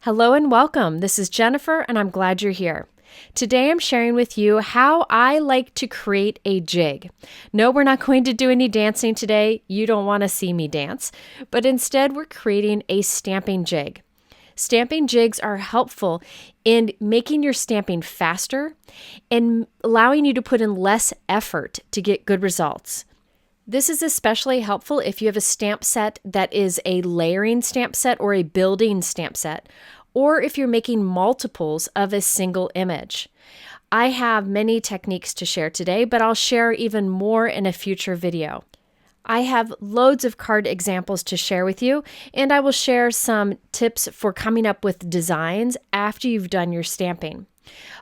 Hello and welcome. This is Jennifer and I'm glad you're here. Today I'm sharing with you how I like to create a jig. No, we're not going to do any dancing today. You don't want to see me dance, but instead we're creating a stamping jig. Stamping jigs are helpful in making your stamping faster and allowing you to put in less effort to get good results. This is especially helpful if you have a stamp set that is a layering stamp set or a building stamp set, or if you're making multiples of a single image. I have many techniques to share today, but I'll share even more in a future video. I have loads of card examples to share with you, and I will share some tips for coming up with designs after you've done your stamping.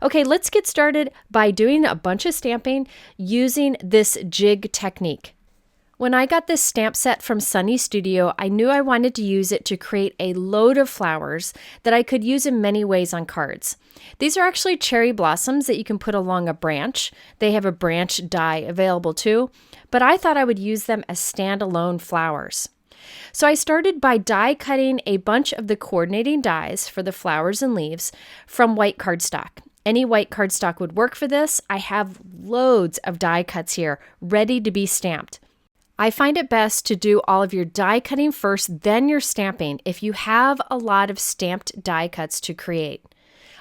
Okay, let's get started by doing a bunch of stamping using this jig technique. When I got this stamp set from Sunny Studio, I knew I wanted to use it to create a load of flowers that I could use in many ways on cards. These are actually cherry blossoms that you can put along a branch. They have a branch die available too, but I thought I would use them as standalone flowers. So I started by die cutting a bunch of the coordinating dies for the flowers and leaves from white cardstock. Any white cardstock would work for this. I have loads of die cuts here ready to be stamped. I find it best to do all of your die cutting first, then your stamping if you have a lot of stamped die cuts to create.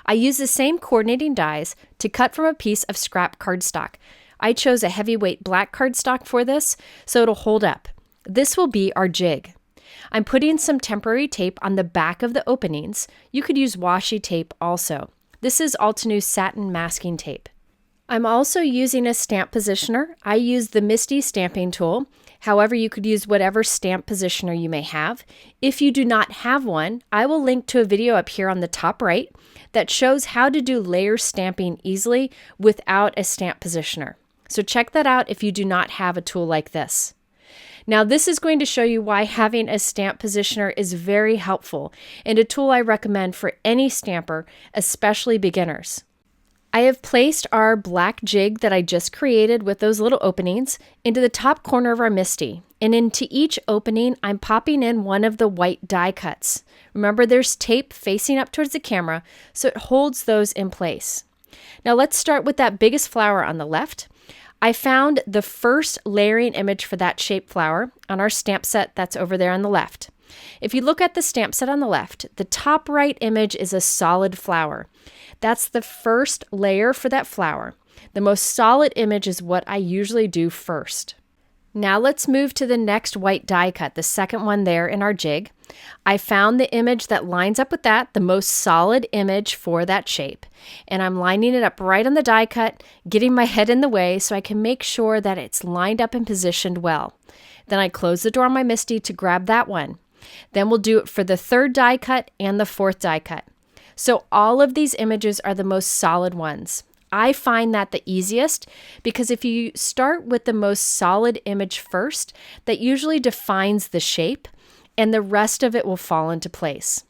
I use the same coordinating dies to cut from a piece of scrap cardstock. I chose a heavyweight black cardstock for this, so it'll hold up. This will be our jig. I'm putting some temporary tape on the back of the openings. You could use washi tape also. This is Altenew Satin masking tape. I'm also using a stamp positioner. I use the MISTI stamping tool. However, you could use whatever stamp positioner you may have. If you do not have one, I will link to a video up here on the top right that shows how to do layer stamping easily without a stamp positioner. So check that out if you do not have a tool like this. Now, this is going to show you why having a stamp positioner is very helpful and a tool I recommend for any stamper, especially beginners. I have placed our black jig that I just created with those little openings into the top corner of our MISTI. And into each opening, I'm popping in one of the white die cuts. Remember, there's tape facing up towards the camera, so it holds those in place. Now let's start with that biggest flower on the left. I found the first layering image for that shaped flower on our stamp set that's over there on the left. If you look at the stamp set on the left, the top right image is a solid flower. That's the first layer for that flower. The most solid image is what I usually do first. Now let's move to the next white die cut, the second one there in our jig. I found the image that lines up with that, the most solid image for that shape. And I'm lining it up right on the die cut, getting my head in the way so I can make sure that it's lined up and positioned well. Then I close the door on my MISTI to grab that one. Then we'll do it for the third die cut and the fourth die cut. So all of these images are the most solid ones. I find that the easiest because if you start with the most solid image first, that usually defines the shape and the rest of it will fall into place.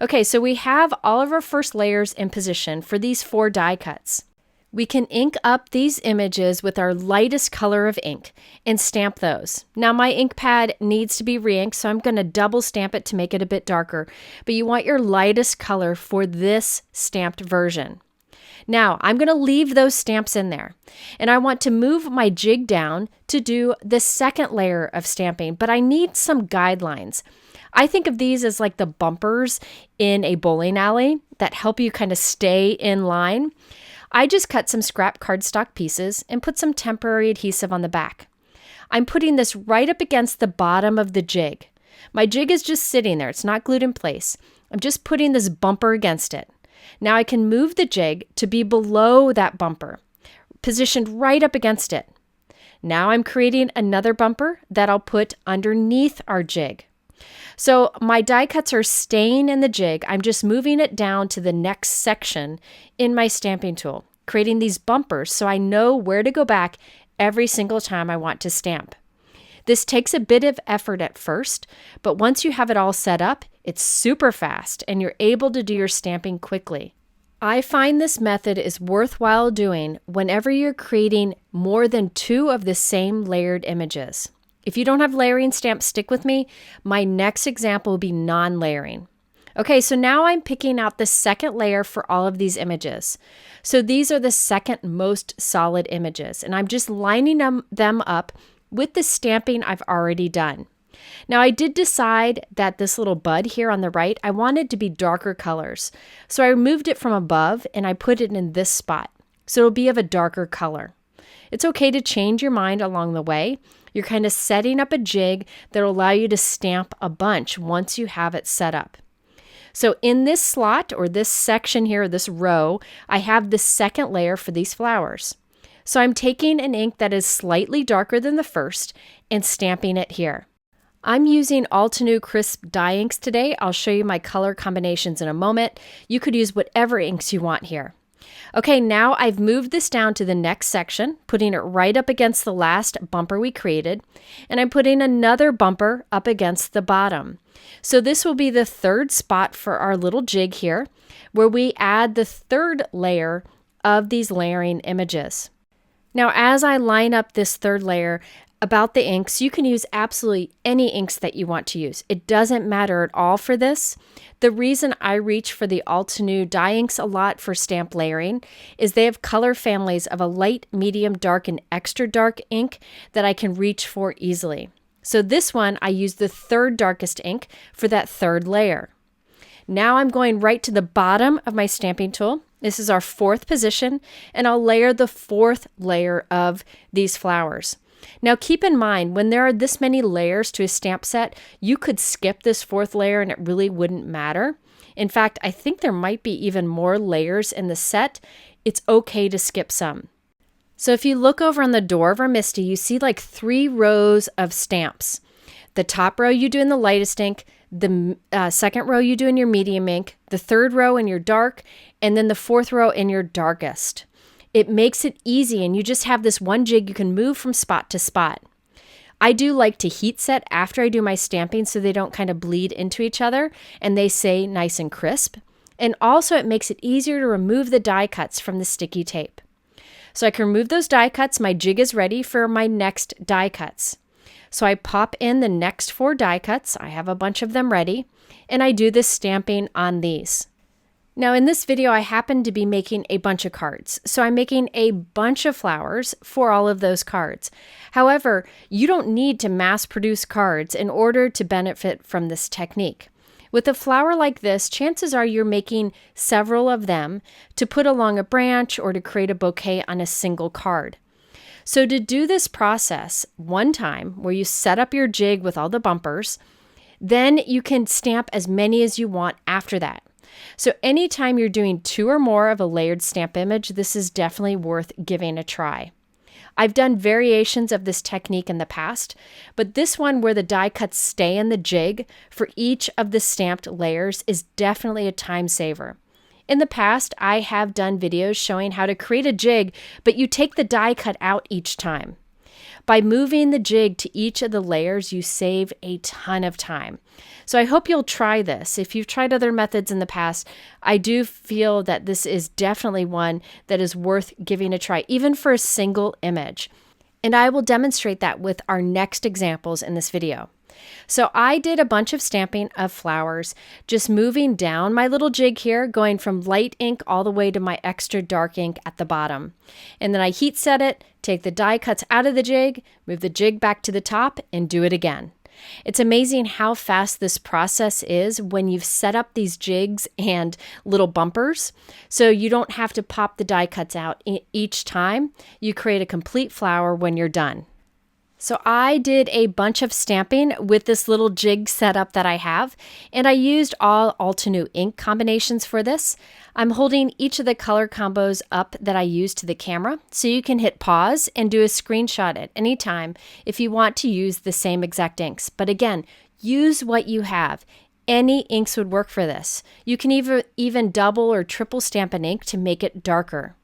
Okay, so we have all of our first layers in position for these 4 die cuts. We can ink up these images with our lightest color of ink and stamp those. Now my ink pad needs to be re-inked, so I'm going to double stamp it to make it a bit darker, but you want your lightest color for this stamped version. Now I'm going to leave those stamps in there, and I want to move my jig down to do the second layer of stamping, but I need some guidelines. I think of these as like the bumpers in a bowling alley that help you kind of stay in line. I just cut some scrap cardstock pieces and put some temporary adhesive on the back. I'm putting this right up against the bottom of the jig. My jig is just sitting there. It's not glued in place. I'm just putting this bumper against it. Now I can move the jig to be below that bumper, positioned right up against it. Now I'm creating another bumper that I'll put underneath our jig. So my die cuts are staying in the jig. I'm just moving it down to the next section in my stamping tool, creating these bumpers so I know where to go back every single time I want to stamp. This takes a bit of effort at first, but once you have it all set up, it's super fast and you're able to do your stamping quickly. I find this method is worthwhile doing whenever you're creating more than 2 of the same layered images. If you don't have layering stamps, stick with me. My next example will be non-layering. Okay, so now I'm picking out the second layer for all of these images. So these are the second most solid images, and I'm just lining them up with the stamping I've already done. Now I did decide that this little bud here on the right, I wanted to be darker colors. So I removed it from above and I put it in this spot. So it'll be of a darker color. It's okay to change your mind along the way. You're kind of setting up a jig that will allow you to stamp a bunch once you have it set up. So in this slot or this section here, this row, I have the second layer for these flowers. So I'm taking an ink that is slightly darker than the first and stamping it here. I'm using Altenew crisp dye inks today. I'll show you my color combinations in a moment. You could use whatever inks you want here. Okay, now I've moved this down to the next section, putting it right up against the last bumper we created, and I'm putting another bumper up against the bottom. So this will be the third spot for our little jig here, where we add the third layer of these layering images. Now, as I line up this third layer, about the inks, you can use absolutely any inks that you want to use. It doesn't matter at all for this. The reason I reach for the Altenew dye inks a lot for stamp layering is they have color families of a light, medium, dark, and extra dark ink that I can reach for easily. So this one, I use the third darkest ink for that third layer. Now I'm going right to the bottom of my stamping tool. This is our fourth position, and I'll layer the fourth layer of these flowers. Now keep in mind, when there are this many layers to a stamp set, you could skip this fourth layer and it really wouldn't matter. In fact, I think there might be even more layers in the set. It's okay to skip some. So if you look over on the door of our MISTI, you see like 3 rows of stamps. The top row you do in the lightest ink, the second row you do in your medium ink, the third row in your dark, and then the fourth row in your darkest. It makes it easy, and you just have this one jig you can move from spot to spot. I do like to heat set after I do my stamping so they don't kind of bleed into each other and they stay nice and crisp. And also it makes it easier to remove the die cuts from the sticky tape. So I can remove those die cuts. My jig is ready for my next die cuts. So I pop in the next 4 die cuts. I have a bunch of them ready, and I do this stamping on these. Now in this video, I happen to be making a bunch of cards. So I'm making a bunch of flowers for all of those cards. However, you don't need to mass produce cards in order to benefit from this technique. With a flower like this, chances are you're making several of them to put along a branch or to create a bouquet on a single card. So to do this process one time, where you set up your jig with all the bumpers, then you can stamp as many as you want after that. So anytime you're doing 2 or more of a layered stamp image, this is definitely worth giving a try. I've done variations of this technique in the past, but this one where the die cuts stay in the jig for each of the stamped layers is definitely a time saver. In the past, I have done videos showing how to create a jig, but you take the die cut out each time. By moving the jig to each of the layers, you save a ton of time. So I hope you'll try this. If you've tried other methods in the past, I do feel that this is definitely one that is worth giving a try, even for a single image. And I will demonstrate that with our next examples in this video. So I did a bunch of stamping of flowers, just moving down my little jig here, going from light ink all the way to my extra dark ink at the bottom. And then I heat set it, take the die cuts out of the jig, move the jig back to the top, and do it again. It's amazing how fast this process is when you've set up these jigs and little bumpers. So you don't have to pop the die cuts out each time. You create a complete flower when you're done. So I did a bunch of stamping with this little jig setup that I have, and I used all Altenew ink combinations for this. I'm holding each of the color combos up that I used to the camera, so you can hit pause and do a screenshot at any time if you want to use the same exact inks. But again, use what you have. Any inks would work for this. You can even double or triple stamp an ink to make it darker.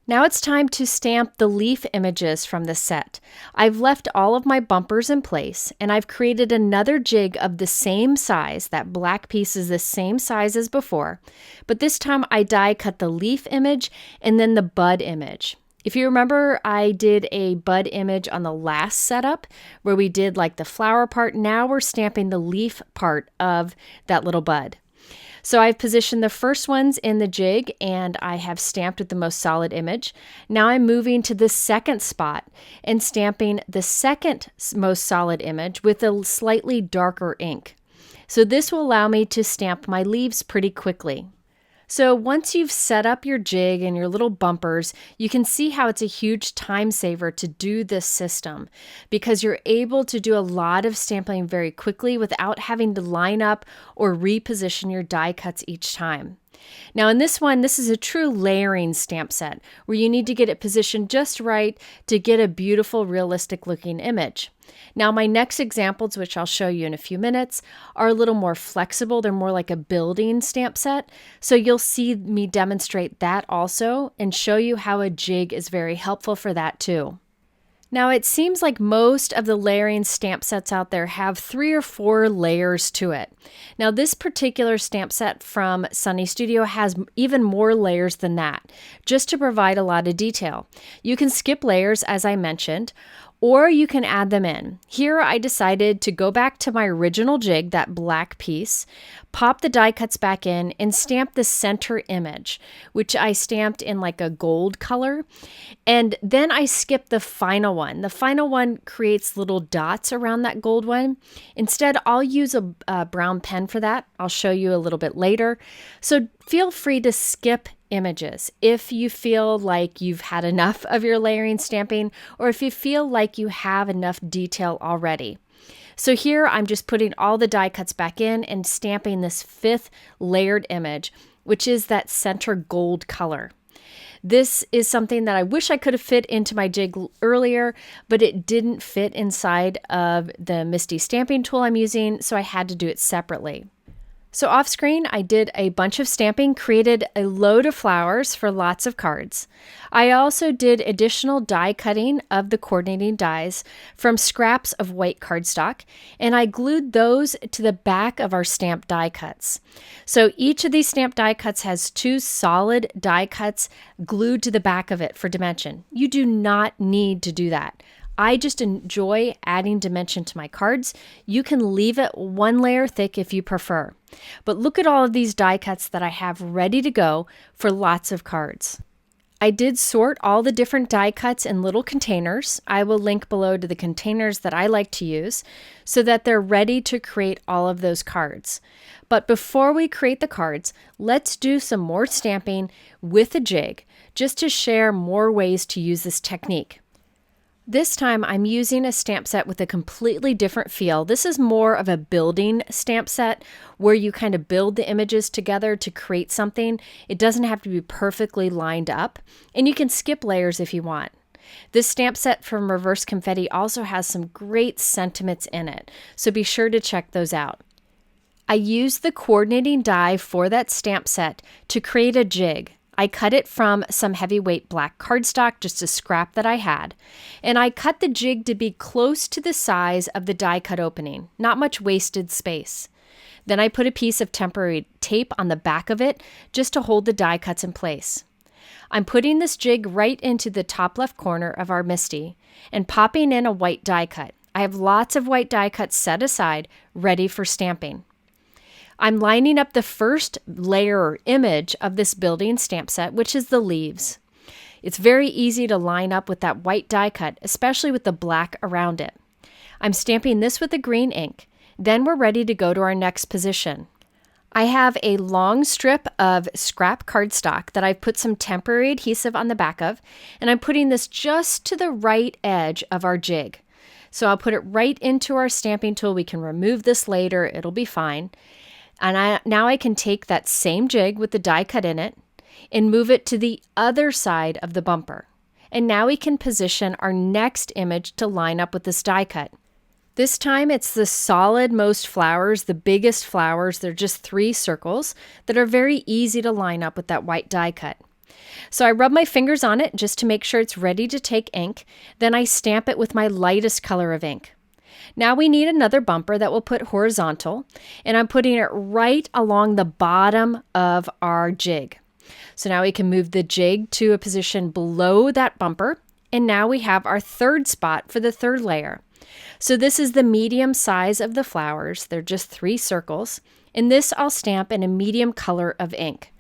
Now it's time to stamp the leaf images from the set. I've left all of my bumpers in place, and I've created another jig of the same size. That black piece is the same size as before, but this time I die cut the leaf image and then the bud image. If you remember, I did a bud image on the last setup where we did like the flower part. Now we're stamping the leaf part of that little bud. So I've positioned the first ones in the jig and I have stamped with the most solid image. Now I'm moving to the second spot and stamping the second most solid image with a slightly darker ink. So this will allow me to stamp my leaves pretty quickly. So once you've set up your jig and your little bumpers, you can see how it's a huge time saver to do this system because you're able to do a lot of stamping very quickly without having to line up or reposition your die cuts each time. Now in this one, this is a true layering stamp set where you need to get it positioned just right to get a beautiful, realistic looking image. Now my next examples, which I'll show you in a few minutes, are a little more flexible. They're more like a building stamp set. So you'll see me demonstrate that also and show you how a jig is very helpful for that too. Now it seems like most of the layering stamp sets out there have 3 or 4 layers to it. Now this particular stamp set from Sunny Studio has even more layers than that, just to provide a lot of detail. You can skip layers as I mentioned, or you can add them in. Here I decided to go back to my original jig, that black piece, pop the die cuts back in and stamp the center image, which I stamped in like a gold color. And then I skipped the final one. The final one creates little dots around that gold one. Instead, I'll use a brown pen for that. I'll show you a little bit later. So feel free to skip images if you feel like you've had enough of your layering stamping or if you feel like you have enough detail already. So here I'm just putting all the die cuts back in and stamping this 5th layered image, which is that center gold color. This is something that I wish I could have fit into my jig earlier, but it didn't fit inside of the MISTI stamping tool I'm using, so I had to do it separately. So off screen, I did a bunch of stamping, created a load of flowers for lots of cards. I also did additional die cutting of the coordinating dies from scraps of white cardstock, and I glued those to the back of our stamped die cuts. So each of these stamped die cuts has 2 solid die cuts glued to the back of it for dimension. You do not need to do that. I just enjoy adding dimension to my cards. You can leave it 1 layer thick if you prefer. But look at all of these die cuts that I have ready to go for lots of cards. I did sort all the different die cuts in little containers. I will link below to the containers that I like to use so that they're ready to create all of those cards. But before we create the cards, let's do some more stamping with a jig just to share more ways to use this technique. This time I'm using a stamp set with a completely different feel. This is more of a building stamp set where you kind of build the images together to create something. It doesn't have to be perfectly lined up, and you can skip layers if you want. This stamp set from Reverse Confetti also has some great sentiments in it, so be sure to check those out. I used the coordinating die for that stamp set to create a jig. I cut it from some heavyweight black cardstock, just a scrap that I had, and I cut the jig to be close to the size of the die cut opening, not much wasted space. Then I put a piece of temporary tape on the back of it just to hold the die cuts in place. I'm putting this jig right into the top left corner of our MISTI and popping in a white die cut. I have lots of white die cuts set aside, ready for stamping. I'm lining up the first layer or image of this building stamp set, which is the leaves. It's very easy to line up with that white die cut, especially with the black around it. I'm stamping this with the green ink. Then we're ready to go to our next position. I have a long strip of scrap cardstock that I've put some temporary adhesive on the back of, and I'm putting this just to the right edge of our jig. So I'll put it right into our stamping tool. We can remove this later, it'll be fine. And now I can take that same jig with the die cut in it and move it to the other side of the bumper. And now we can position our next image to line up with this die cut. This time it's the solid most flowers, the biggest flowers. They're just 3 circles that are very easy to line up with that white die cut. So I rub my fingers on it just to make sure it's ready to take ink. Then I stamp it with my lightest color of ink. Now we need another bumper that we'll put horizontal, and I'm putting it right along the bottom of our jig. So now we can move the jig to a position below that bumper, and now we have our 3rd spot for the 3rd layer. So this is the medium size of the flowers. They're just 3 circles, In this, I'll stamp in a medium color of ink.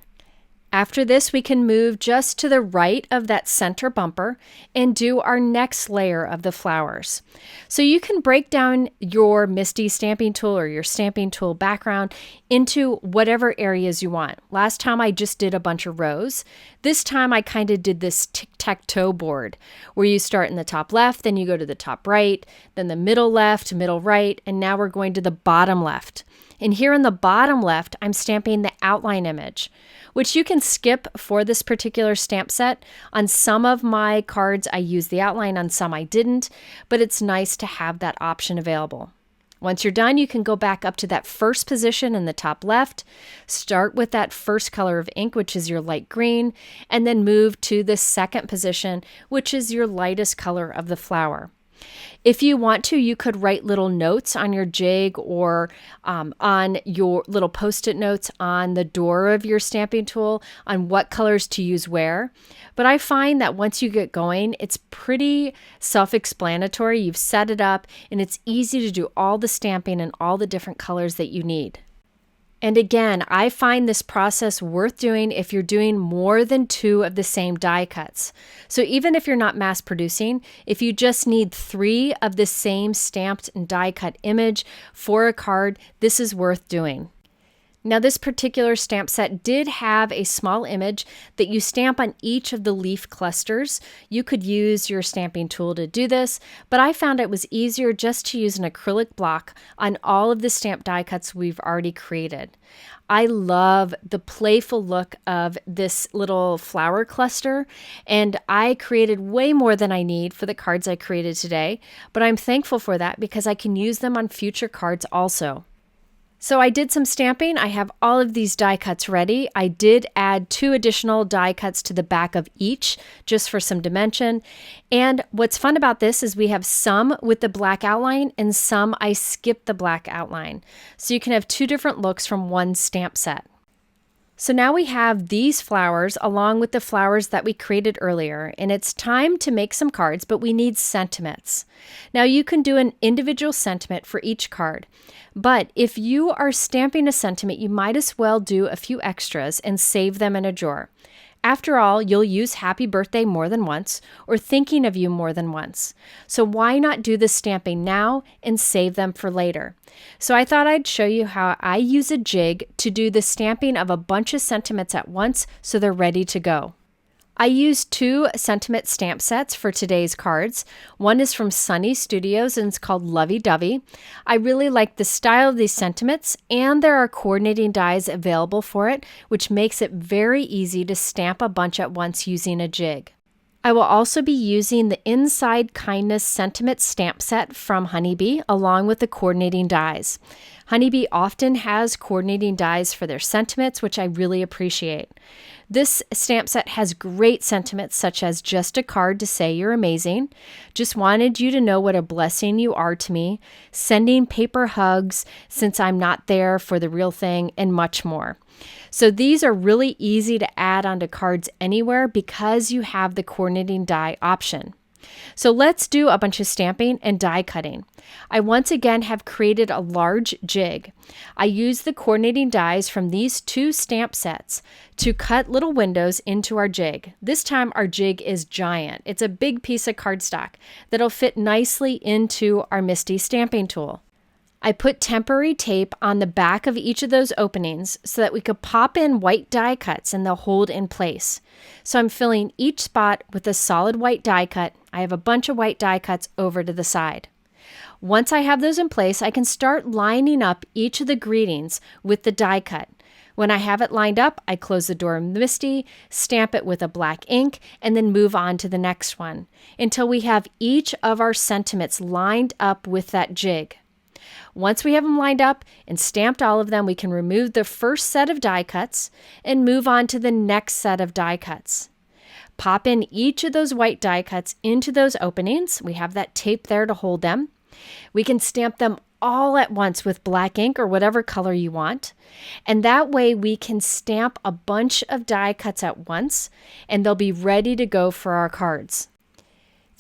After this, we can move just to the right of that center bumper and do our next layer of the flowers. So you can break down your MISTI stamping tool or your stamping tool background into whatever areas you want. Last time I just did a bunch of rows. This time I kind of did this tic-tac-toe board where you start in the top left, then you go to the top right, then the middle left, middle right, and now we're going to the bottom left. And here in the bottom left, I'm stamping the outline image, which you can skip for this particular stamp set. On some of my cards, I used the outline, on some I didn't, but it's nice to have that option available. Once you're done, you can go back up to that first position in the top left, start with that first color of ink, which is your light green, and then move to the second position, which is your lightest color of the flower. If you want to, you could write little notes on your jig or on your little Post-it notes on the door of your stamping tool on what colors to use where. But I find that once you get going, it's pretty self-explanatory. You've set it up and it's easy to do all the stamping and all the different colors that you need. And again, I find this process worth doing if you're doing more than 2 of the same die cuts. So even if you're not mass producing, if you just need 3 of the same stamped and die cut image for a card, this is worth doing. Now, this particular stamp set did have a small image that you stamp on each of the leaf clusters. You could use your stamping tool to do this, but I found it was easier just to use an acrylic block on all of the stamp die cuts we've already created. I love the playful look of this little flower cluster, and I created way more than I need for the cards I created today, but I'm thankful for that because I can use them on future cards also. So I did some stamping. I have all of these die cuts ready. I did add 2 additional die cuts to the back of each just for some dimension. And what's fun about this is we have some with the black outline and some I skipped the black outline. So you can have 2 different looks from one stamp set. So now we have these flowers along with the flowers that we created earlier, and it's time to make some cards, but we need sentiments. Now you can do an individual sentiment for each card, but if you are stamping a sentiment, you might as well do a few extras and save them in a drawer. After all, you'll use happy birthday more than once or thinking of you more than once. So why not do the stamping now and save them for later? So I thought I'd show you how I use a jig to do the stamping of a bunch of sentiments at once so they're ready to go. I used 2 sentiment stamp sets for today's cards. One is from Sunny Studios and it's called Lovey. I really like the style of these sentiments, and there are coordinating dies available for it, which makes it very easy to stamp a bunch at once using a jig. I will also be using the Inside Kindness Sentiment stamp set from Honeybee along with the coordinating dies. Honeybee often has coordinating dies for their sentiments, which I really appreciate. This stamp set has great sentiments such as just a card to say you're amazing, just wanted you to know what a blessing you are to me, sending paper hugs since I'm not there for the real thing, and much more. So these are really easy to add onto cards anywhere because you have the coordinating die option. So let's do a bunch of stamping and die cutting. I once again have created a large jig. I used the coordinating dies from these 2 stamp sets to cut little windows into our jig. This time our jig is giant. It's a big piece of cardstock that'll fit nicely into our MISTI stamping tool. I put temporary tape on the back of each of those openings so that we could pop in white die cuts and they'll hold in place. So I'm filling each spot with a solid white die cut. I have a bunch of white die cuts over to the side. Once I have those in place, I can start lining up each of the greetings with the die cut. When I have it lined up, I close the door of MISTI, stamp it with a black ink, and then move on to the next one until we have each of our sentiments lined up with that jig. Once we have them lined up and stamped all of them, we can remove the first set of die cuts and move on to the next set of die cuts. Pop in each of those white die cuts into those openings. We have that tape there to hold them. We can stamp them all at once with black ink or whatever color you want. And that way we can stamp a bunch of die cuts at once and they'll be ready to go for our cards.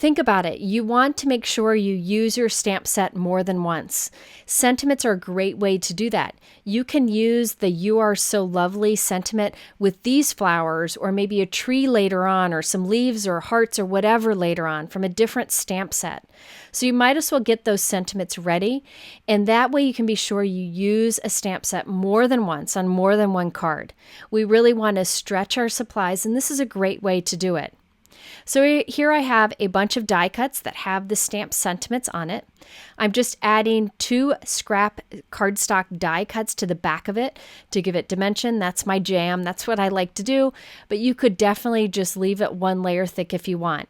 Think about it. You want to make sure you use your stamp set more than once. Sentiments are a great way to do that. You can use the "You Are So Lovely" sentiment with these flowers, or maybe a tree later on, or some leaves or hearts or whatever later on from a different stamp set. So you might as well get those sentiments ready, and that way you can be sure you use a stamp set more than once on more than one card. We really want to stretch our supplies, and this is a great way to do it. So here I have a bunch of die cuts that have the stamp sentiments on it. I'm just adding 2 scrap cardstock die cuts to the back of it to give it dimension. That's my jam. That's what I like to do, but you could definitely just leave it 1 layer thick if you want.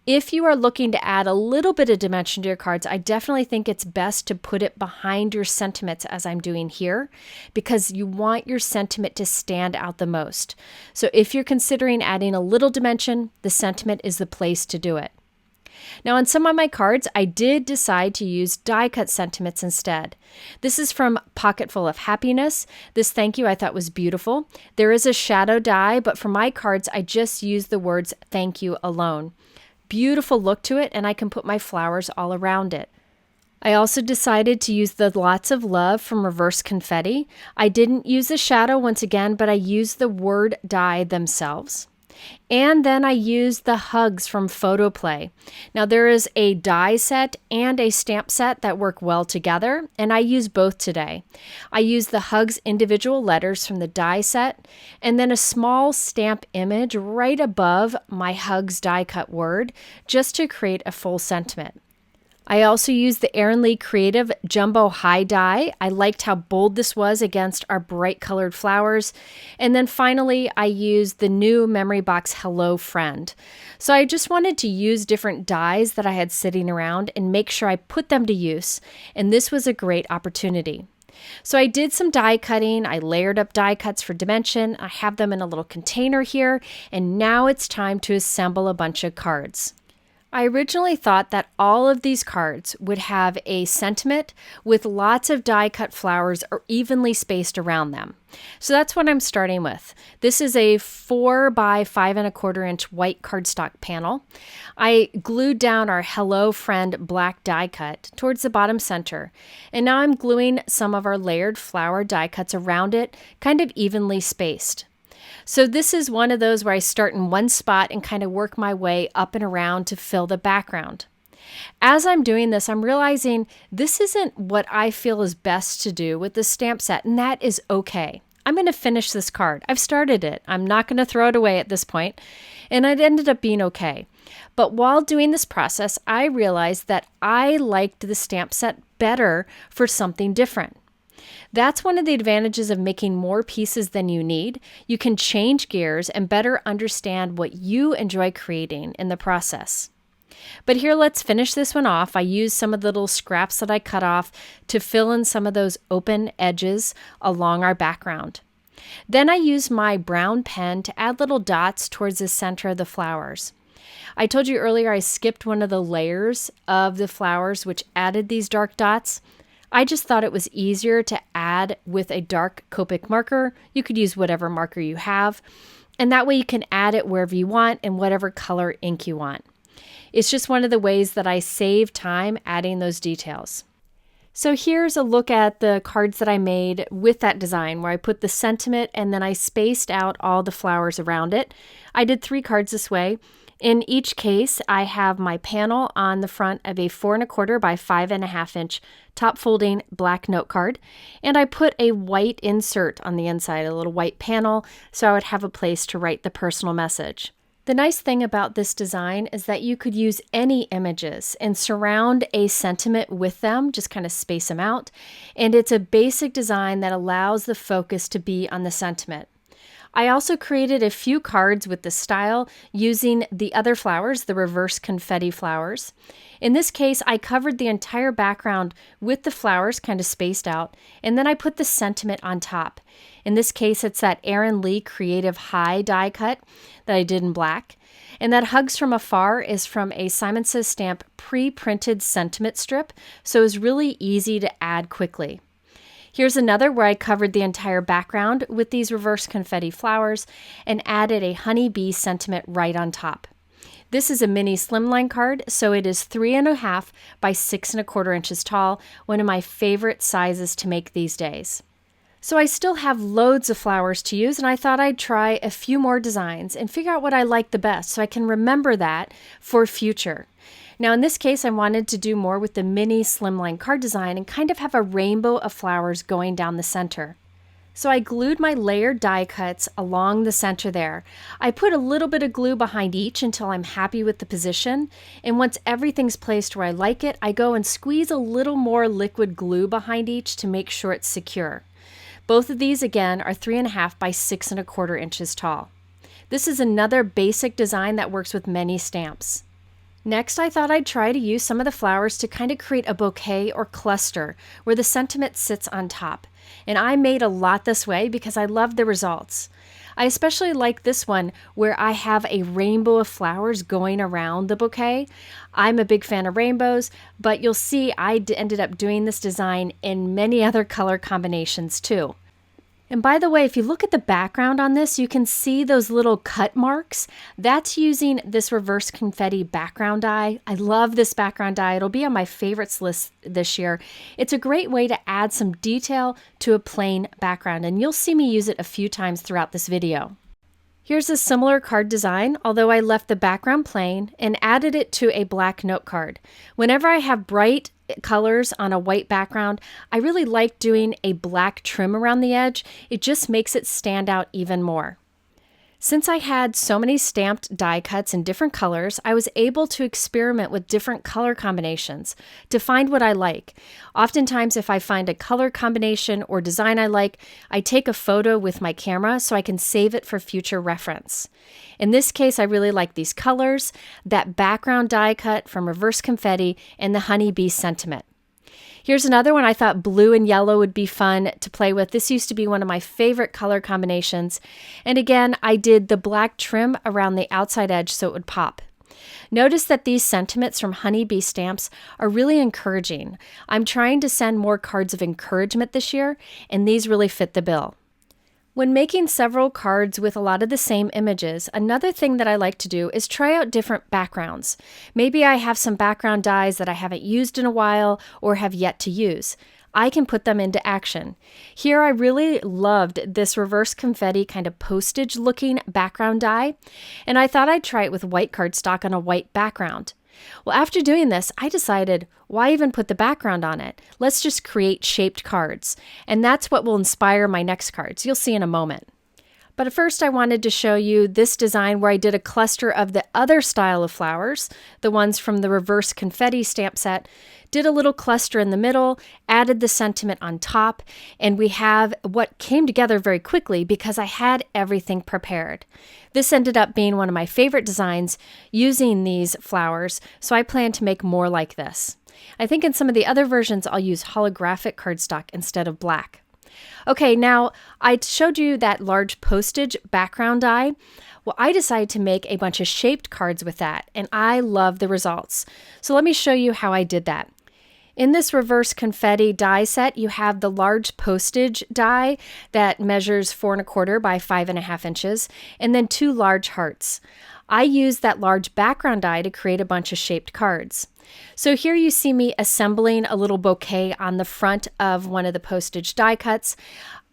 If you are looking to add a little bit of dimension to your cards, I definitely think it's best to put it behind your sentiments as I'm doing here, because you want your sentiment to stand out the most. So if you're considering adding a little dimension, the sentiment is the place to do it. Now on some of my cards, I did decide to use die cut sentiments instead. This is from Pocketful of Happiness. This thank you I thought was beautiful. There is a shadow die, but for my cards, I just used the words "thank you" alone. Beautiful look to it, and I can put my flowers all around it. I also decided to use the "Lots of Love" from Reverse Confetti. I didn't use the shadow once again, but I used the word die themselves. And then I used the hugs from Photoplay. Now there is a die set and a stamp set that work well together, and I use both today. I use the hugs individual letters from the die set, and then a small stamp image right above my hugs die cut word, just to create a full sentiment. I also used the Erin Lee Creative Jumbo High Die. I liked how bold this was against our bright colored flowers. And then finally, I used the new Memory Box Hello Friend. So I just wanted to use different dies that I had sitting around and make sure I put them to use. And this was a great opportunity. So I did some die cutting. I layered up die cuts for dimension. I have them in a little container here. And now it's time to assemble a bunch of cards. I originally thought that all of these cards would have a sentiment with lots of die cut flowers or evenly spaced around them. So that's what I'm starting with. This is a 4 by 5 1/4 inch white cardstock panel. I glued down our Hello Friend black die cut towards the bottom center. And now I'm gluing some of our layered flower die cuts around it, kind of evenly spaced. So this is one of those where I start in one spot and kind of work my way up and around to fill the background. As I'm doing this, I'm realizing this isn't what I feel is best to do with the stamp set, and that is okay. I'm going to finish this card. I've started it. I'm not going to throw it away at this point, and it ended up being okay. But while doing this process, I realized that I liked the stamp set better for something different. That's one of the advantages of making more pieces than you need. You can change gears and better understand what you enjoy creating in the process. But here, let's finish this one off. I used some of the little scraps that I cut off to fill in some of those open edges along our background. Then I used my brown pen to add little dots towards the center of the flowers. I told you earlier I skipped one of the layers of the flowers, which added these dark dots. I just thought it was easier to add with a dark Copic marker. You could use whatever marker you have, and that way you can add it wherever you want and whatever color ink you want. It's just one of the ways that I save time adding those details. So here's a look at the cards that I made with that design, where I put the sentiment and then I spaced out all the flowers around it. I did 3 cards this way. In each case, I have my panel on the front of a 4 1/4 by 5 1/2 inch top folding black note card, and I put a white insert on the inside, a little white panel, so I would have a place to write the personal message. The nice thing about this design is that you could use any images and surround a sentiment with them, just kind of space them out, and it's a basic design that allows the focus to be on the sentiment. I also created a few cards with the style using the other flowers, the reverse confetti flowers. In this case, I covered the entire background with the flowers kind of spaced out, and then I put the sentiment on top. In this case, it's that Erin Lee Creative High die cut that I did in black. And that Hugs from Afar is from a Simon Says Stamp pre-printed sentiment strip, so it's really easy to add quickly. Here's another where I covered the entire background with these reverse confetti flowers and added a honeybee sentiment right on top. This is a mini slimline card, so it is 3.5 by 6.25 inches tall, one of my favorite sizes to make these days. So I still have loads of flowers to use, and I thought I'd try a few more designs and figure out what I like the best so I can remember that for future. Now in this case, I wanted to do more with the mini slimline card design and kind of have a rainbow of flowers going down the center. So I glued my layered die cuts along the center there. I put a little bit of glue behind each until I'm happy with the position, and once everything's placed where I like it, I go and squeeze a little more liquid glue behind each to make sure it's secure. Both of these, again, are 3.5 by 6.25 inches tall. This is another basic design that works with many stamps. Next, I thought I'd try to use some of the flowers to kind of create a bouquet or cluster where the sentiment sits on top. And I made a lot this way because I love the results. I especially like this one where I have a rainbow of flowers going around the bouquet. I'm a big fan of rainbows, but you'll see I ended up doing this design in many other color combinations too. And by the way, if you look at the background on this, you can see those little cut marks. That's using this reverse confetti background die. I love this background die. It'll be on my favorites list this year. It's a great way to add some detail to a plain background, and you'll see me use it a few times throughout this video. Here's a similar card design, although I left the background plain and added it to a black note card. Whenever I have bright colors on a white background, I really like doing a black trim around the edge. It just makes it stand out even more. Since I had so many stamped die cuts in different colors, I was able to experiment with different color combinations to find what I like. Oftentimes, if I find a color combination or design I like, I take a photo with my camera so I can save it for future reference. In this case, I really like these colors, that background die cut from reverse confetti, and the honeybee sentiment. Here's another one I thought blue and yellow would be fun to play with. This used to be one of my favorite color combinations. And again, I did the black trim around the outside edge so it would pop. Notice that these sentiments from honeybee stamps are really encouraging. I'm trying to send more cards of encouragement this year, and these really fit the bill. When making several cards with a lot of the same images, another thing that I like to do is try out different backgrounds. Maybe I have some background dies that I haven't used in a while or have yet to use. I can put them into action. Here I really loved this reverse confetti kind of postage looking background die, and I thought I'd try it with white cardstock on a white background. Well, after doing this, I decided, why even put the background on it? Let's just create shaped cards. And that's what will inspire my next cards. You'll see in a moment. But first, I wanted to show you this design where I did a cluster of the other style of flowers, the ones from the reverse confetti stamp set, did a little cluster in the middle, added the sentiment on top, and we have what came together very quickly because I had everything prepared. This ended up being one of my favorite designs using these flowers, so I plan to make more like this. I think in some of the other versions, I'll use holographic cardstock instead of black. Okay, now I showed you that large postage background die. Well, I decided to make a bunch of shaped cards with that, and I love the results. So let me show you how I did that. In this reverse confetti die set, you have the large postage die that measures 4.25 by 5.5 inches, and then 2 large hearts. I used that large background die to create a bunch of shaped cards. So here you see me assembling a little bouquet on the front of one of the postage die cuts.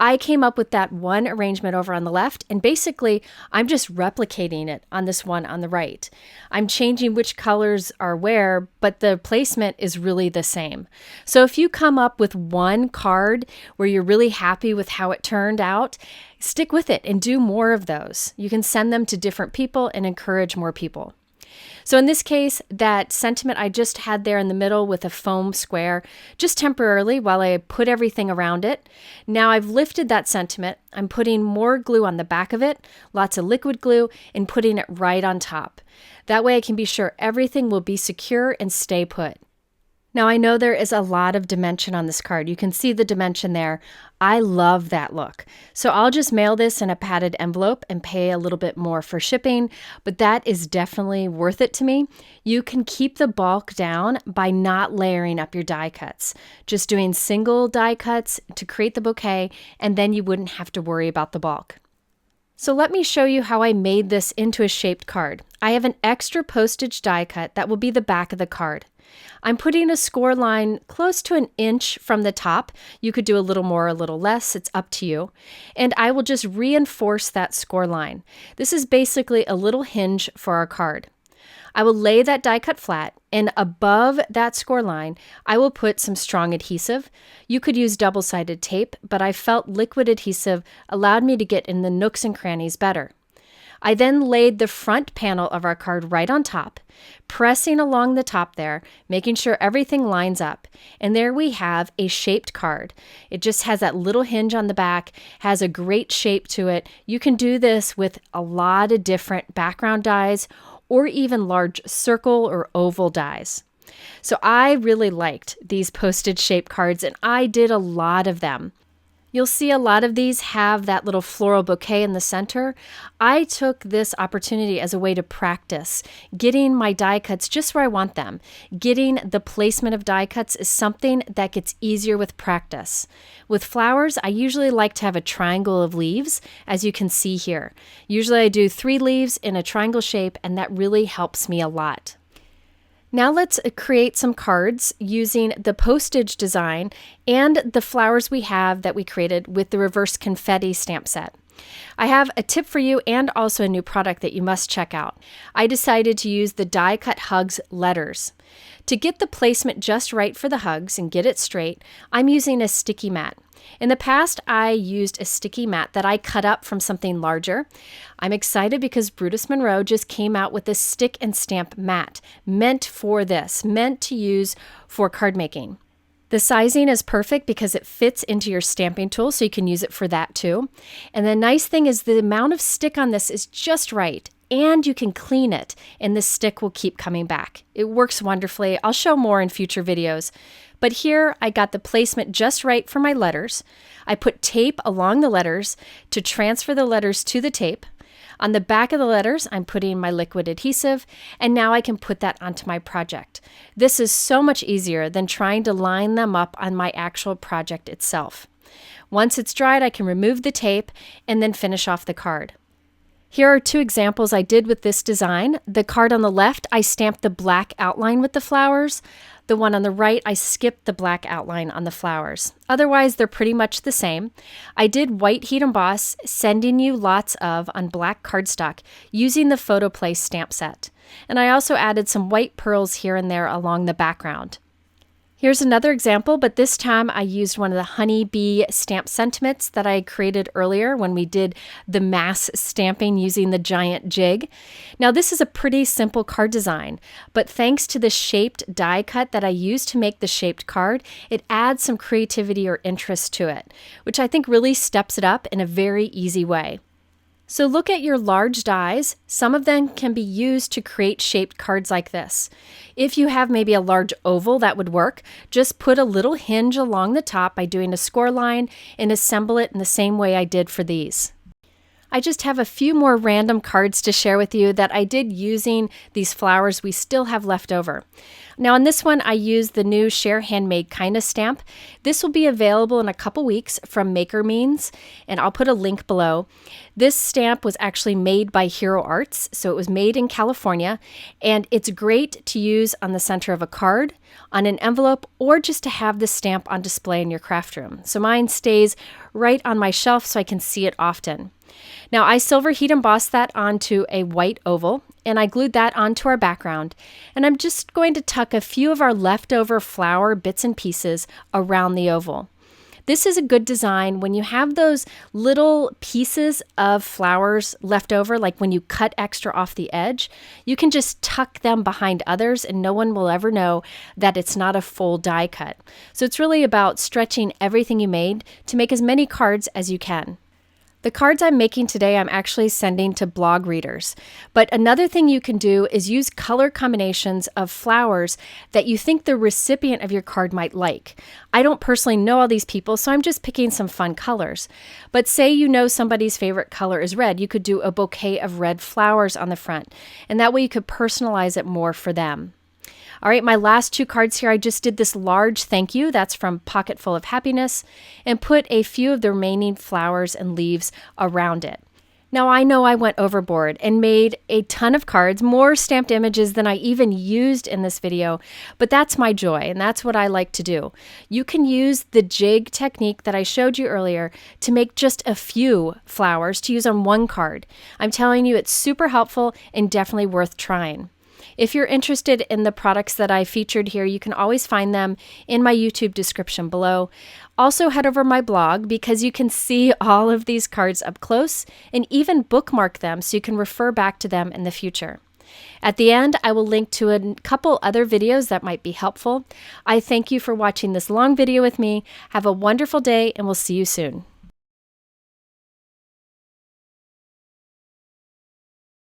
I came up with that one arrangement over on the left, and basically I'm just replicating it on this one on the right. I'm changing which colors are where, but the placement is really the same. So if you come up with one card where you're really happy with how it turned out, stick with it and do more of those. You can send them to different people and encourage more people. So in this case, that sentiment I just had there in the middle with a foam square, just temporarily while I put everything around it. Now I've lifted that sentiment. I'm putting more glue on the back of it, lots of liquid glue, and putting it right on top. That way I can be sure everything will be secure and stay put. Now I know there is a lot of dimension on this card. You can see the dimension there. I love that look. So I'll just mail this in a padded envelope and pay a little bit more for shipping, but that is definitely worth it to me. You can keep the bulk down by not layering up your die cuts, just doing single die cuts to create the bouquet, and then you wouldn't have to worry about the bulk. So let me show you how I made this into a shaped card. I have an extra postage die cut that will be the back of the card. I'm putting a score line close to 1 inch from the top. You could do a little more or a little less, it's up to you. And I will just reinforce that score line. This is basically a little hinge for our card. I will lay that die cut flat, and above that score line, I will put some strong adhesive. You could use double-sided tape, but I felt liquid adhesive allowed me to get in the nooks and crannies better. I then laid the front panel of our card right on top, pressing along the top there, making sure everything lines up. And there we have a shaped card. It just has that little hinge on the back, has a great shape to it. You can do this with a lot of different background dies or even large circle or oval dies. So I really liked these postage shaped cards, and I did a lot of them. You'll see a lot of these have that little floral bouquet in the center. I took this opportunity as a way to practice getting my die cuts just where I want them. Getting the placement of die cuts is something that gets easier with practice. With flowers, I usually like to have a triangle of leaves, as you can see here. Usually I do 3 leaves in a triangle shape, and that really helps me a lot. Now let's create some cards using the postage design and the flowers we have that we created with the reverse confetti stamp set. I have a tip for you and also a new product that you must check out. I decided to use the die cut hugs letters. To get the placement just right for the hugs and get it straight, I'm using a sticky mat. In the past, I used a sticky mat that I cut up from something larger. I'm excited because Brutus Monroe just came out with a stick and stamp mat meant for this, meant to use for card making. The sizing is perfect because it fits into your stamping tool, so you can use it for that too. And the nice thing is the amount of stick on this is just right, and you can clean it, and the stick will keep coming back. It works wonderfully. I'll show more in future videos. But here I got the placement just right for my letters. I put tape along the letters to transfer the letters to the tape. On the back of the letters, I'm putting my liquid adhesive, and now I can put that onto my project. This is so much easier than trying to line them up on my actual project itself. Once it's dried, I can remove the tape and then finish off the card. Here are 2 examples I did with this design. The card on the left, I stamped the black outline with the flowers. The one on the right, I skipped the black outline on the flowers. Otherwise, they're pretty much the same. I did white heat emboss, sending you lots of on black cardstock using the Photoplay stamp set. And I also added some white pearls here and there along the background. Here's another example, but this time I used one of the honeybee stamp sentiments that I created earlier when we did the mass stamping using the giant jig. Now this is a pretty simple card design, but thanks to the shaped die cut that I used to make the shaped card, it adds some creativity or interest to it, which I think really steps it up in a very easy way. So look at your large dies. Some of them can be used to create shaped cards like this. If you have maybe a large oval, that would work. Just put a little hinge along the top by doing a score line and assemble it in the same way I did for these. I just have a few more random cards to share with you that I did using these flowers we still have left over. Now on this one, I used the new Share Handmade Kindness stamp. This will be available in a couple weeks from Maker Means, and I'll put a link below. This stamp was actually made by Hero Arts, so it was made in California, and it's great to use on the center of a card, on an envelope, or just to have the stamp on display in your craft room. So mine stays right on my shelf so I can see it often. Now I silver heat embossed that onto a white oval, and I glued that onto our background. And I'm just going to tuck a few of our leftover flower bits and pieces around the oval. This is a good design when you have those little pieces of flowers left over, like when you cut extra off the edge, you can just tuck them behind others and no one will ever know that it's not a full die cut. So it's really about stretching everything you made to make as many cards as you can. The cards I'm making today, I'm actually sending to blog readers. But another thing you can do is use color combinations of flowers that you think the recipient of your card might like. I don't personally know all these people, so I'm just picking some fun colors. But say you know somebody's favorite color is red, you could do a bouquet of red flowers on the front, and that way you could personalize it more for them. All right, my last 2 cards here, I just did this large thank you. That's from Pocketful of Happiness, and put a few of the remaining flowers and leaves around it. Now, I know I went overboard and made a ton of cards, more stamped images than I even used in this video, but that's my joy and that's what I like to do. You can use the jig technique that I showed you earlier to make just a few flowers to use on one card. I'm telling you, it's super helpful and definitely worth trying. If you're interested in the products that I featured here, you can always find them in my YouTube description below. Also, head over my blog because you can see all of these cards up close and even bookmark them so you can refer back to them in the future. At the end, I will link to a couple other videos that might be helpful. I thank you for watching this long video with me. Have a wonderful day, and we'll see you soon.